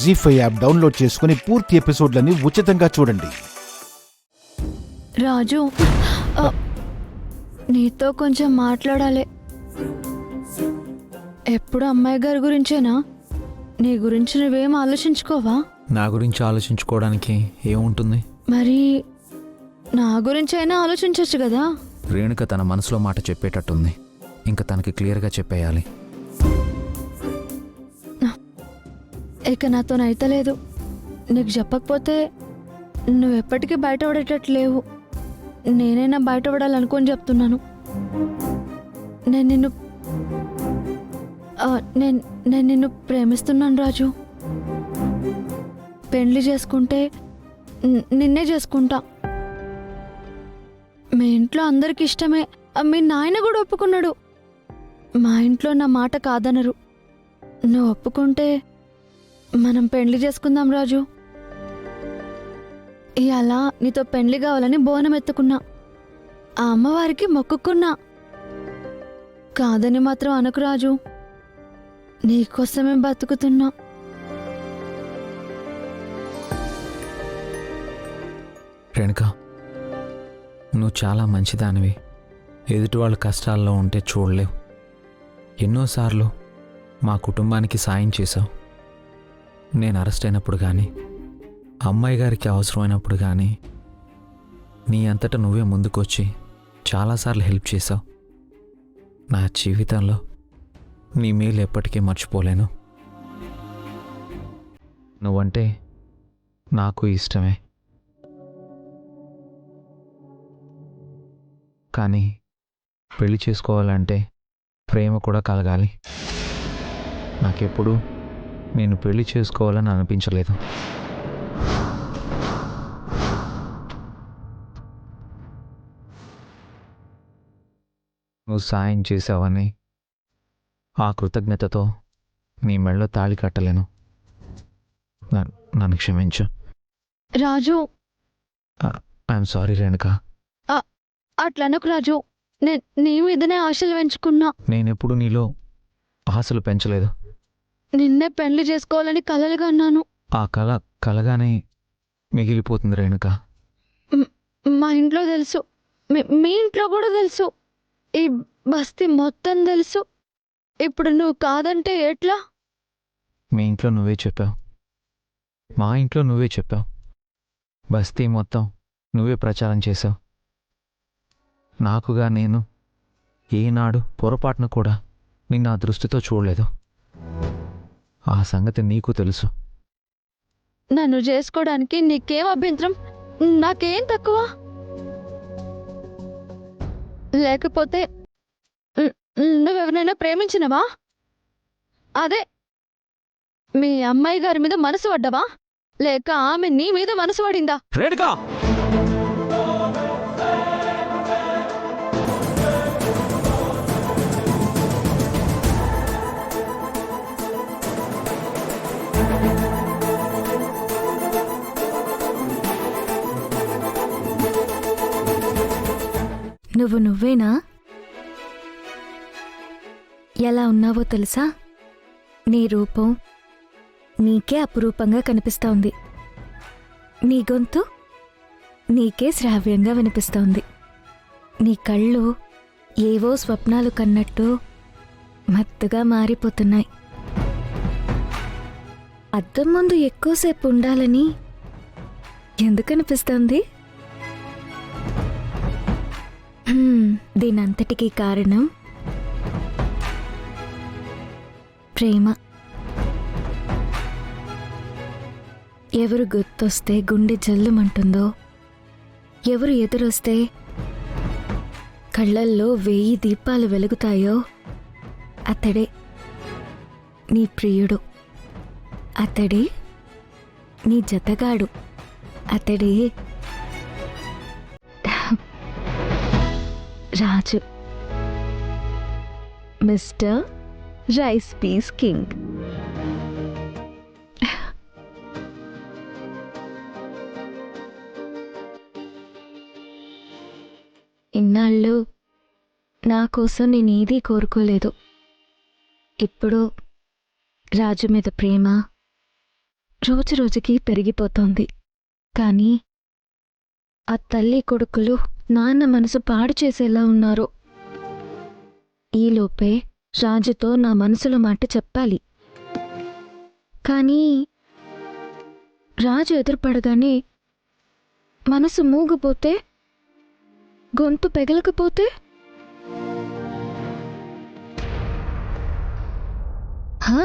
జీ5 app download చేసుకుని పూర్తి ఎపిసోడ్లని ఉచితంగా చూడండి. రాజు, నీతో కొంచెం మాట్లాడాలి. ఎప్పుడు అమ్మాయి గారి గురించేనా? నీ గురించి నువ్వేం ఆలోచించుకోవా? నా గురించి ఆలోచించుకోవడానికి ఏముంటుంది? మరి నా గురించి అయినా ఆలోచించచ్చు కదా. రేణుక తన మనసులో మాట చెప్పేటట్టుంది. ఇంకా తనకి క్లియర్గా చెప్పేయాలి. ఇక నాతోనైతే లేదు. నీకు చెప్పకపోతే నువ్వెప్పటికీ బయటపడేటట్టు లేవు. నేనైనా బయటపడాలనుకొని చెప్తున్నాను. నేను నిన్ను నేను నిన్ను ప్రేమిస్తున్నాను రాజు. పెళ్లి చేసుకుంటే నిన్నే చేసుకుంటా. మీ ఇంట్లో అందరికి ఇష్టమే. మీ నాయన కూడా ఒప్పుకున్నాడు. మా ఇంట్లో నా మాట కాదనరు. నువ్వు ఒప్పుకుంటే మనం పెళ్లి చేసుకుందాం రాజు. ఇవాళ నీతో పెళ్లి కావాలని బోనం ఎత్తుకున్నా. ఆ అమ్మవారికి మొక్కుకున్నా. కాదని మాత్రం అనకు రాజు. నీకోసమే బతుకుతున్నా. రేణుక, నువ్వు చాలా మంచిదానివి. ఎదుటి వాళ్ళ కష్టాల్లో ఉంటే చూడలేవు. ఎన్నోసార్లు మా కుటుంబానికి సాయం చేశావు. నేను అరెస్ట్ అయినప్పుడు కానీ, అమ్మాయి గారికి అవసరమైనప్పుడు కానీ నీ అంతటా నువ్వే ముందుకొచ్చి చాలాసార్లు హెల్ప్ చేశావు. నా జీవితంలో నీ మేలు ఎప్పటికీ మర్చిపోలేను. నువ్వంటే నాకు ఇష్టమే. కానీ పెళ్లి చేసుకోవాలంటే ప్రేమ కూడా కలగాలి. నాకెప్పుడు నేను పెళ్లి చేసుకోవాలని అనిపించలేదు. నువ్వు సాయం చేసావని ఆ కృతజ్ఞతతో నీ మెడలో తాళి కట్టలేను. నన్ను క్షమించు రాజు. I'm sorry Renuka. అట్లనకు రాజు. నీ మీదనే ఆశలు పెంచుకున్నా. నేనెప్పుడు నీలో ఆశలు పెంచలేదు. నిన్నే పెళ్లి చేసుకోవాలని కలలుగా అన్నాను. ఆ కలగానే మిగిలిపోతుంది రేణుక. మా ఇంట్లో తెలుసు, మీ ఇంట్లో కూడా తెలుసు, ఈ బస్తీ మొత్తం తెలుసు. ఇప్పుడు నువ్వు కాదంటే ఎట్లా? మీ ఇంట్లో నువ్వే చెప్పావు, మా ఇంట్లో నువ్వే చెప్పావు, బస్తీ మొత్తం నువ్వే ప్రచారం చేశావు. నాకుగా నేను ఏనాడు పొరపాటును కూడా నిన్ను ఆ దృష్టితో చూడలేదు. ఆ సంగతి నీకు తెలుసు. నన్ను చేసుకోవడానికి నీకేం అభ్యంతరం? నాకేం తక్కువ? లేకపోతే నువ్వెవరైనా ప్రేమించినవా? అదే మీ అమ్మాయి గారి మీద మనసు పడ్డవా, లేక ఆమె నీ మీద మనసు పడిందా? రేణుకా, నువ్వేనా? ఎలా ఉన్నావో తెలుసా? నీ రూపం నీకే అపురూపంగా కనిపిస్తోంది. నీ గొంతు నీకే శ్రావ్యంగా వినిపిస్తోంది. నీ కళ్ళు ఏవో స్వప్నాలు కన్నట్టు మత్తుగా మారిపోతున్నాయి. అద్దం ముందు ఎక్కువసేపు ఉండాలని ఎందుకనిపిస్తోంది? దీనంతటికీ కారణం ప్రేమ. ఎవరు గుర్తొస్తే గుండె జల్లుమంటుందో, ఎవరు ఎదురొస్తే కళ్ళల్లో 1000 దీపాలు వెలుగుతాయో అతడే నీ ప్రియుడు. అతడే నీ జతగాడు. అతడే రాజు, మిస్టర్ రైస్ పీస్ కింగ్. ఇన్నాళ్ళు నా కోసం నేనేదీ కోరుకోలేదు. ఇప్పుడు రాజు మీద ప్రేమ, రోజురోజుకి పెరిగిపోతోంది. కానీ ఆ తల్లి కొడుకులు నాన్న మనసు పాడు చేసేలా ఉన్నారు. ఈలోపే రాజుతో నా మనసులో మాట చెప్పాలి. కానీ రాజు ఎదురుపడగానే మనసు మూగిపోతే, గొంతు పెగలకపోతే? హా,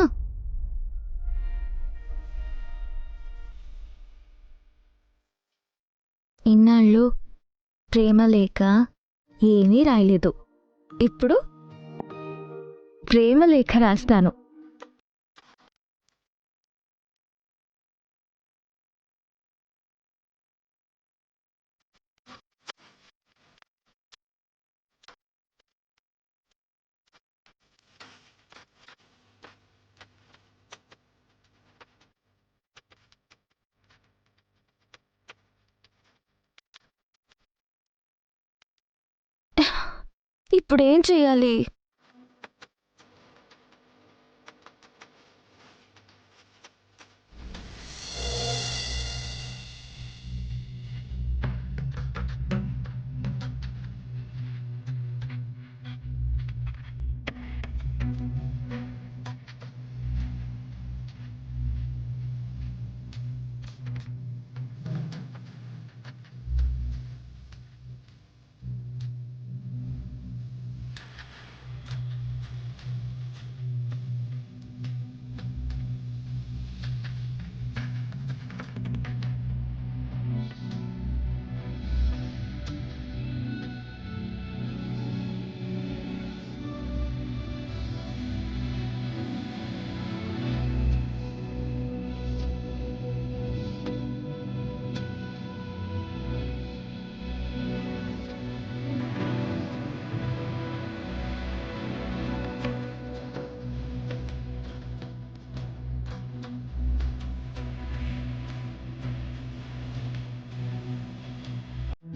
ఇన్నాళ్ళు ప్రేమ లేక ఏమీ రాయలేదు. ఇప్పుడు ప్రేమ లేఖ రాస్తాను. ఇప్పుడేం చెయ్యాలి?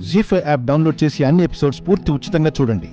జీ5 యాప్ డౌన్లోడ్ చేసి అన్ని ఎపిసోడ్స్ పూర్తి ఉచితంగా చూడండి.